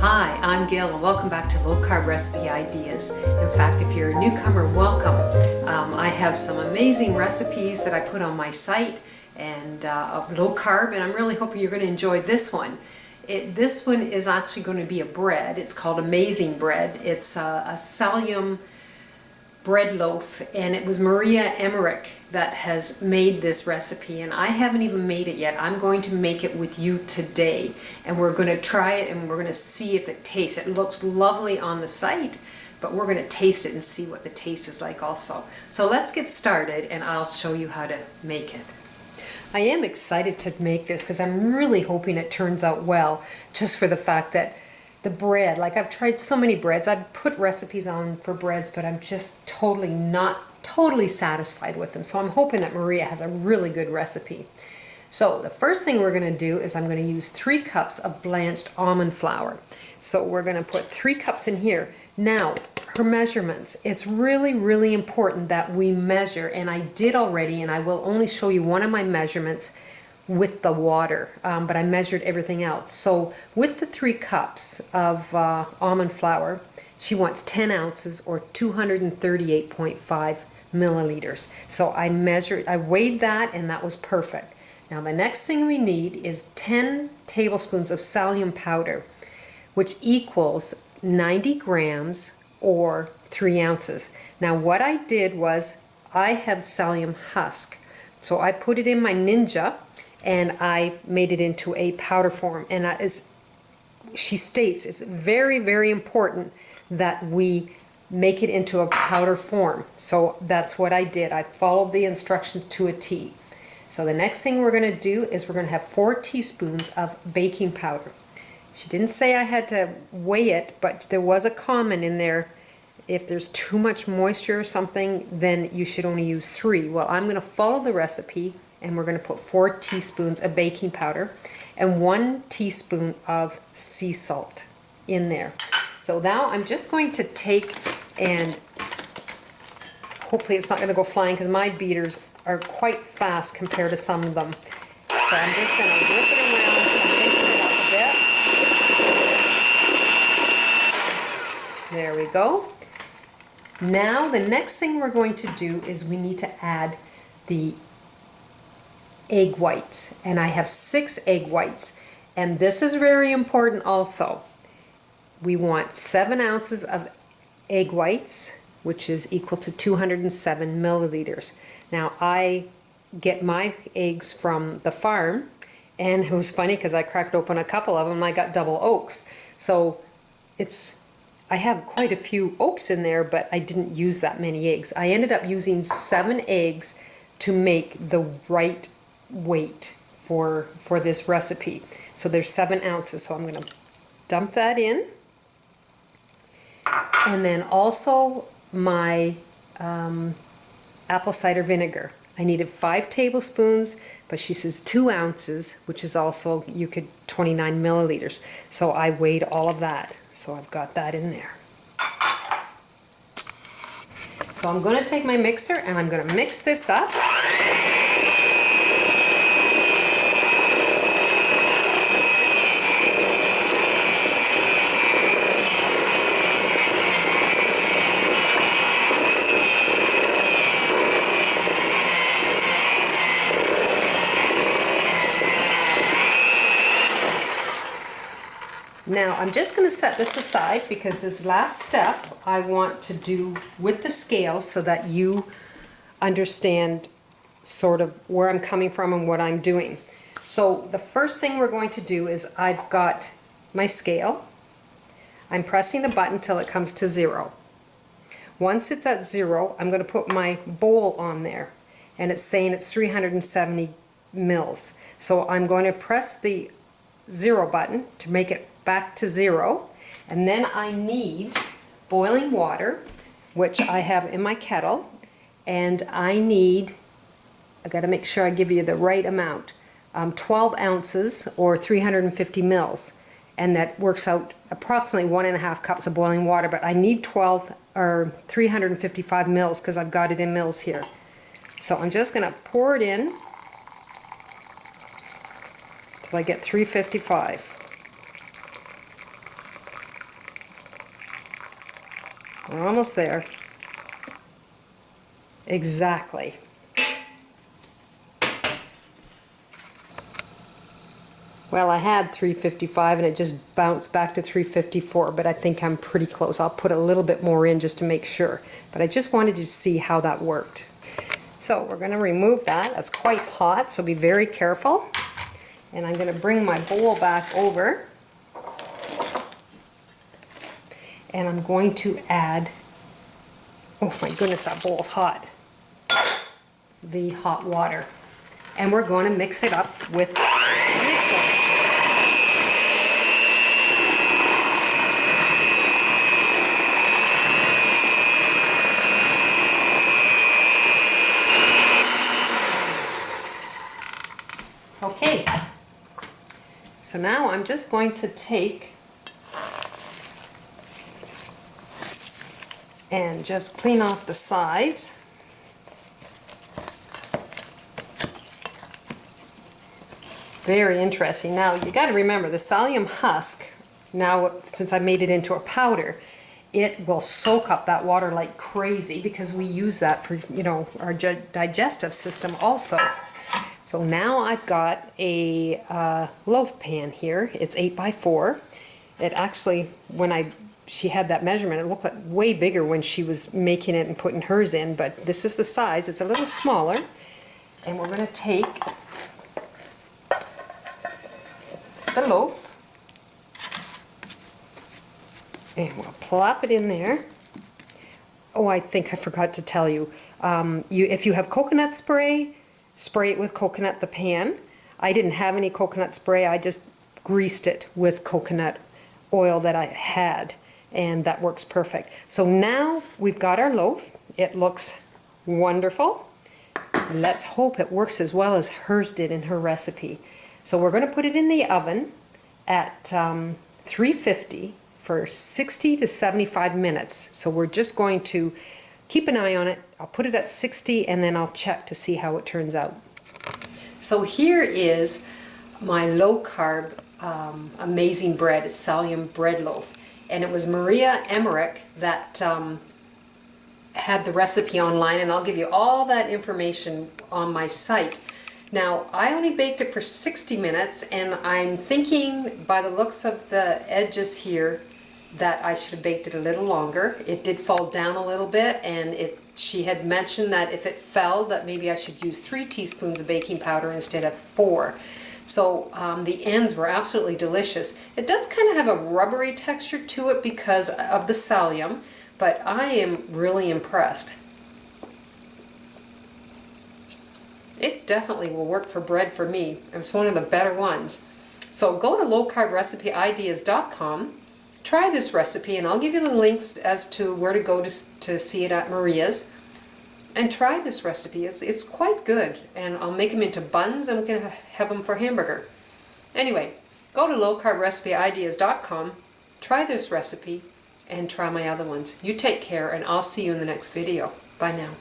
Hi, I'm Gail and welcome back to Low Carb Recipe Ideas. In fact, if you're a newcomer, welcome. I have some amazing recipes that I put on my site and of low carb, and I'm really hoping you're going to enjoy this one. This one is actually going to be a bread. It's called Amazing Bread. It's a psyllium bread loaf, and it was Maria Emmerich that has made this recipe, and I haven't even made it yet. I'm going to make it with you today, and we're going to try it and we're going to see if it tastes. It looks lovely on the site, but we're going to taste it and see what the taste is like also. So let's get started and I'll show you how to make it. I am excited to make this because I'm really hoping it turns out well, just for the fact that the bread, like I've tried so many breads, I've put recipes on for breads, but I'm just not totally satisfied with them. So I'm hoping that Maria has a really good recipe. So the first thing we're going to do is I'm going to use 3 cups of blanched almond flour. So we're going to put 3 cups in here. Now, her measurements, it's really important that we measure, and I did already, and I will only show you one of my measurements with the water, but I measured everything else. So with the 3 cups of almond flour, she wants 10 ounces or 238.5 milliliters. So I weighed that, and that was perfect. Now the next thing we need is 10 tablespoons of psyllium powder, which equals 90 grams or 3 ounces. Now what I did was I have psyllium husk. So I put it in my Ninja, and I made it into a powder form. And that is, she states, it's very important that we make it into a powder form. So that's what I did. I followed the instructions to a T. So the next thing we're going to do is we're going to have 4 teaspoons of baking powder. She didn't say I had to weigh it, but there was a comment in there. If there's too much moisture or something, then you should only use 3. Well, I'm going to follow the recipe, and we're going to put 4 teaspoons of baking powder and 1 teaspoon of sea salt in there. So now I'm just going to take, and hopefully it's not going to go flying because my beaters are quite fast compared to some of them. So I'm just going to whip it around to mix it up a bit. There we go. Now the next thing we're going to do is we need to add the egg whites, and I have 6 egg whites, and this is very important also. We want 7 ounces of egg whites, which is equal to 207 milliliters. Now I get my eggs from the farm, and it was funny because I cracked open a couple of them. I got double oaks, so I have quite a few oaks in there, but I didn't use that many eggs. I ended up using 7 eggs to make the right weight for this recipe. So there's 7 ounces, so I'm going to dump that in. And then also my apple cider vinegar. I needed 5 tablespoons, but she says 2 ounces, which is also, 29 milliliters. So I weighed all of that. So I've got that in there. So I'm going to take my mixer and I'm going to mix this up. Now I'm just going to set this aside because this last step I want to do with the scale so that you understand sort of where I'm coming from and what I'm doing. So the first thing we're going to do is I've got my scale. I'm pressing the button till it comes to 0. Once it's at 0, I'm going to put my bowl on there, and it's saying it's 370 mils. So I'm going to press the 0 button to make it back to 0, And then I need boiling water, which I have in my kettle, and I got to make sure I give you the right amount, 12 ounces or 350 mils, and that works out approximately 1.5 cups of boiling water, but I need 12 or 355 mils because I've got it in mils here. So I'm just going to pour it in till I get 355. We're almost there. Exactly. Well, I had 355 and it just bounced back to 354, but I think I'm pretty close. I'll put a little bit more in just to make sure. But I just wanted to see how that worked. So we're going to remove that. That's quite hot, so be very careful. And I'm going to bring my bowl back over. And I'm going to add, oh my goodness, that bowl's hot, the hot water. And we're going to mix it up with mixer. Okay, so now I'm just going to take and just clean off the sides. Very interesting. Now you got to remember the psyllium husk, now since I made it into a powder, it will soak up that water like crazy because we use that for, you know, our digestive system also. So now I've got a loaf pan here. It's 8x4. It actually, when she had that measurement, it looked like way bigger when she was making it and putting hers in, but this is the size. It's a little smaller. And we're going to take the loaf and we'll plop it in there. Oh, I think I forgot to tell you, if you have coconut spray, spray it with coconut, the pan. I didn't have any coconut spray. I just greased it with coconut oil that I had, and that works perfect. So now we've got our loaf. It looks wonderful. Let's hope it works as well as hers did in her recipe. So we're going to put it in the oven at 350 for 60 to 75 minutes. So we're just going to keep an eye on it. I'll put it at 60 and then I'll check to see how it turns out. So here is my low carb amazing bread. It's psyllium bread loaf. And it was Maria Emmerich that had the recipe online, and I'll give you all that information on my site. Now, I only baked it for 60 minutes, and I'm thinking by the looks of the edges here that I should have baked it a little longer. It did fall down a little bit, and she had mentioned that if it fell, that maybe I should use 3 teaspoons of baking powder instead of 4. So the ends were absolutely delicious. It does kind of have a rubbery texture to it because of the psyllium, but I am really impressed. It definitely will work for bread for me. It's one of the better ones. So go to lowcarbrecipe.ideas.com, try this recipe, and I'll give you the links as to where to go to see it at Maria's. And try this recipe. It's quite good, and I'll make them into buns and we can have them for hamburger. Anyway, go to lowcarbrecipe.ideas.com, try this recipe, and try my other ones. You take care, and I'll see you in the next video. Bye now.